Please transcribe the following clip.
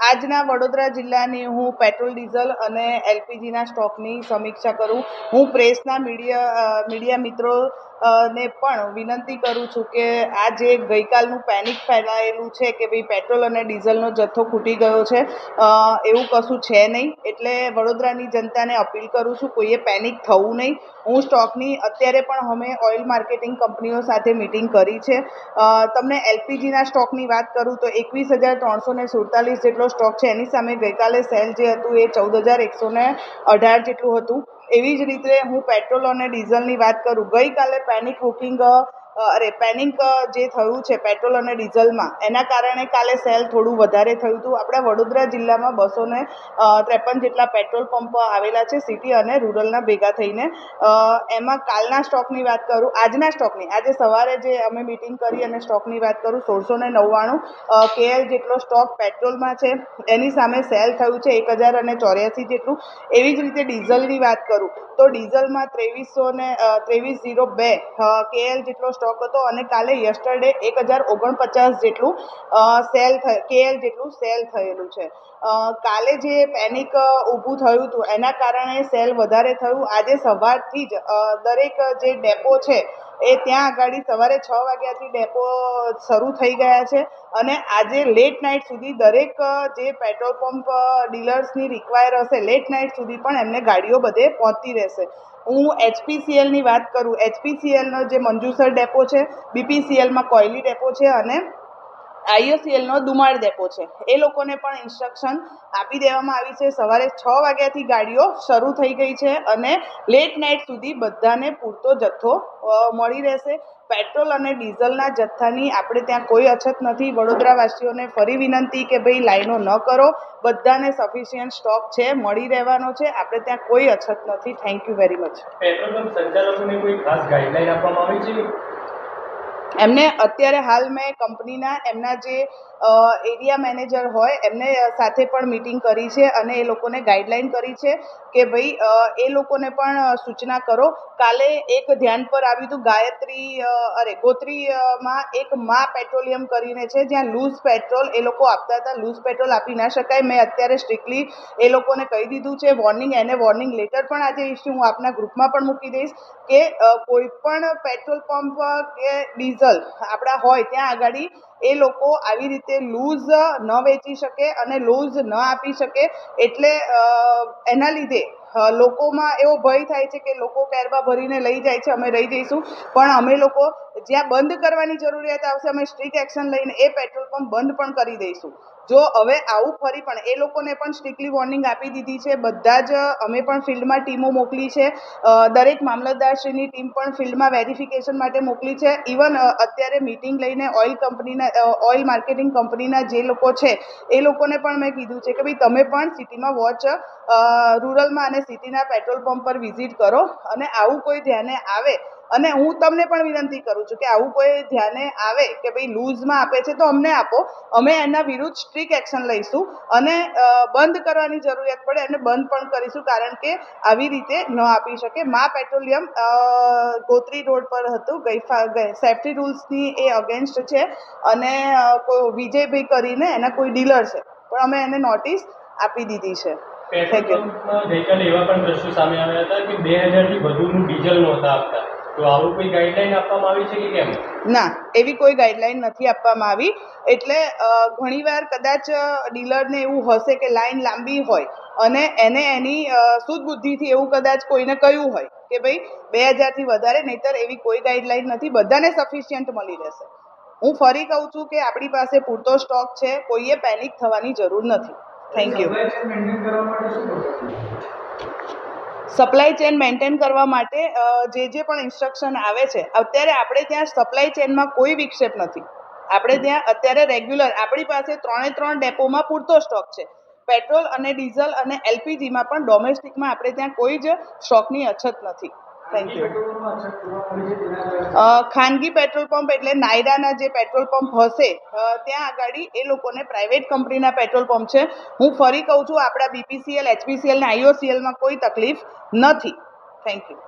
આજના વડોદરા જિલ્લાની હું પેટ્રોલ ડીઝલ અને એલપીજીના સ્ટોકની સમીક્ષા કરું. હું પ્રેસના મીડિયા મિત્રો ને પણ વિનંતી કરું છું કે આ જે ગઈકાલનું પેનિક ફેલાયેલું છે કે ભાઈ પેટ્રોલ અને ડીઝલનો જથ્થો ખૂટી ગયો છે, એવું કશું છે નહીં. એટલે વડોદરાની જનતાને અપીલ કરું છું, કોઈએ પેનિક થવું નહીં. હું સ્ટોકની અત્યારે પણ અમે ઓઇલ માર્કેટિંગ કંપનીઓ સાથે મિટિંગ કરી છે. તમને એલપીજીના સ્ટોકની વાત કરું તો 21,347 જેટલો સ્ટોક છે. એની સામે ગઈકાલે સેલ જે હતું એ 14,118 જેટલું હતું. એવી જ રીતે હું પેટ્રોલ અને ડીઝલની વાત કરું, ગઈકાલે પેનિક જે થયું છે પેટ્રોલ અને ડીઝલમાં, એના કારણે કાલે સેલ થોડું વધારે થયું હતું. આપણા વડોદરા જિલ્લામાં 253 જેટલા પેટ્રોલ પંપ આવેલા છે, સિટી અને રૂરલના ભેગા થઈને. એમાં કાલના સ્ટોકની વાત કરું, આજના સ્ટોકની, આજે સવારે જે અમે મિટિંગ કરી અને સ્ટોકની વાત કરું, 1699 KL જેટલો સ્ટોક પેટ્રોલમાં છે. એની સામે સેલ થયું છે 1084 જેટલું. એવી જ રીતે ડીઝલની વાત કરું તો ડીઝલમાં 2302 KL જેટલો સ્ટોક હતો અને કાલે યસ્ટરડે 1049 જેટલું KL જેટલું સેલ થયેલું છે. કાલે જે પેનિક ઊભું થયું હતું એના કારણે સેલ વધારે થયું. આજે સવારથી જ દરેક જે ડેપો છે એ ત્યાં આગળ સવારે 6 વાગ્યાથી ડેપો શરૂ થઈ ગયા છે અને આજે લેટ નાઇટ સુધી દરેક જે પેટ્રોલ પંપ ડીલર્સની રિક્વાયર હશે, લેટ નાઇટ સુધી પણ એમને ગાડીઓ બધે પહોંચતી રહેશે. હું એચપીસીએલની વાત કરું, એચપીસીએલનો જે મંજુસર ડેપો છે, બીપીસીએલમાં કોયલી ડેપો છે અને આઈઓસીએલનો દુમાળ ડેપો છે. એ લોકોને પણ ઇન્સ્ટ્રક્શન આપી દેવામાં આવી છે. સવારે 6 વાગ્યાથી ગાડીઓ શરૂ થઈ ગઈ છે અને લેટ નાઇટ સુધી બધાને પૂરતો જથ્થો મળી રહેશે. પેટ્રોલ અને ડીઝલના જથ્થાની આપણે ત્યાં કોઈ અછત નથી. વડોદરાવાસીઓને ફરી વિનંતી કે ભાઈ લાઈનો ન કરો, બધાને સફિશિયન્ટ સ્ટોક છે, મળી રહેવાનો છે. આપણે ત્યાં કોઈ અછત નથી. Thank you very much. Petrol pump સંચાલકોને કોઈ ખાસ ગાઈડલાઈન આપવામાં આવી છે? એમને અત્યારે હાલ મેં કંપનીના એમના જે એરિયા મેનેજર હોય એમને સાથે પણ મિટિંગ કરી છે અને એ લોકોને ગાઈડલાઈન કરી છે કે ભાઈ એ લોકોને પણ સૂચના કરો. કાલે એક ધ્યાન પર આવ્યું હતું, ગોત્રીમાં એક મા પેટ્રોલિયમ કરીને છે, જ્યાં લૂઝ પેટ્રોલ એ લોકો આપતા હતા. લૂઝ પેટ્રોલ આપી ના શકાય. મેં અત્યારે સ્ટ્રિક્ટલી એ લોકોને કહી દીધું છે, વોર્નિંગ લેટર પણ આજે ઇસ્યુ હું આપના ગ્રુપમાં પણ મૂકી દઈશ કે કોઈ પણ પેટ્રોલ પંપ કે ડીઝલ આપણા હોય ત્યાં આગળ એ લોકો આવી રીતે લૂઝ ન વેચી શકે અને લૂઝ ન આપી શકે. એટલે એના લીધે લોકોમાં એવો ભય થાય છે કે લોકો કેરબા ભરીને લઈ જાય છે. અમે રહી જઈશું, પણ અમે લોકો જ્યાં બંધ કરવાની જરૂરિયાત આવશે અમે સ્ટ્રિક્ટ એક્શન લઈને એ પેટ્રોલ પંપ બંધ પણ કરી દઈશું. જો હવે આવું ફરી પણ એ લોકોને પણ સ્ટ્રિક્ટલી વોર્નિંગ આપી દીધી છે. બધા જ અમે પણ ફિલ્ડમાં ટીમો મોકલી છે. દરેક મામલતદારશ્રીની ટીમ પણ ફિલ્ડમાં વેરિફિકેશન માટે મોકલી છે. ઇવન અત્યારે મિટિંગ લઈને ઓઇલ માર્કેટિંગ કંપનીના જે લોકો છે એ લોકોને પણ મેં કીધું છે કે ભાઈ તમે પણ સિટીમાં રૂરલમાં અને સિટીના પેટ્રોલ પંપ પર વિઝિટ કરો અને આવું કોઈ ધ્યાને આવે, અને હું તમને પણ વિનંતી કરું છું કે આવું કોઈ ધ્યાને આવે કે ભાઈ લૂઝમાં આપે છે તો અમને આપો, અમે એના વિરુદ્ધ સ્ટ્રિક્ટ એક્શન લઈશું અને બંધ કરવાની જરૂરિયાત પડે અને બંધ પણ કરીશું, કારણ કે આવી રીતે ન આપી શકે. મા પેટ્રોલિયમ ગોત્રી રોડ પર હતું. સેફ્ટી રૂલ્સની એ અગેન્સ્ટ છે અને વિજયભાઈ કરીને એના કોઈ ડીલર છે, પણ અમે એને નોટિસ આપી દીધી છે. પેટ્રોલ પંપમાં ગઈકાલે એવા પણ દ્રશ્યો સામે આવ્યા હતા કે 2000થી વધુનું ડીઝલ નહોતા આપતા. તો આવું કોઈ ગાઈડલાઈન આપવામાં આવી છે કે કેમ? ના, એવી કોઈ ગાઈડલાઈન નથી આપવામાં આવી. એટલે ઘણીવાર કદાચ ડીલરને એવું હશે કે લાઈન લાંબી હોય અને એને એની સૂઝબુદ્ધિથી એવું કદાચ કોઈને કહ્યું હોય કે ભાઈ 2000થી વધારે, નહીંતર એવી કોઈ ગાઈડલાઈન નથી. બધાને સફિશિયન્ટ મળી રહેશે. હું ફરી કહું છું કે આપણી પાસે પૂરતો સ્ટોક છે, કોઈએ પેનિક થવાની જરૂર નથી. Thank you. Supply chain maintain કરવા માટે જે પણ ઇન્સ્ટ્રક્શન આવે છે, અત્યારે આપણે ત્યાં સપ્લાય ચેનમાં કોઈ વિક્ષેપ નથી. આપણે ત્યાં અત્યારે રેગ્યુલર આપણી પાસે 3 ડેપોમાં પૂરતો સ્ટોક છે. પેટ્રોલ અને ડીઝલ અને એલપીજીમાં પણ ડોમેસ્ટિકમાં આપણે ત્યાં કોઈ જ સ્ટોકની અછત નથી. Thank you. ખાનગી પેટ્રોલ પંપ એટલે નાયરાના જે પેટ્રોલ પંપ હશે ત્યાં આગળ એ લોકોને પ્રાઇવેટ કંપનીના પેટ્રોલ પંપ છે. હું ફરી કહું છું, આપણા બીપીસીએલ, એચપીસીએલ અને આઈઓસીએલમાં કોઈ તકલીફ નથી. Thank you.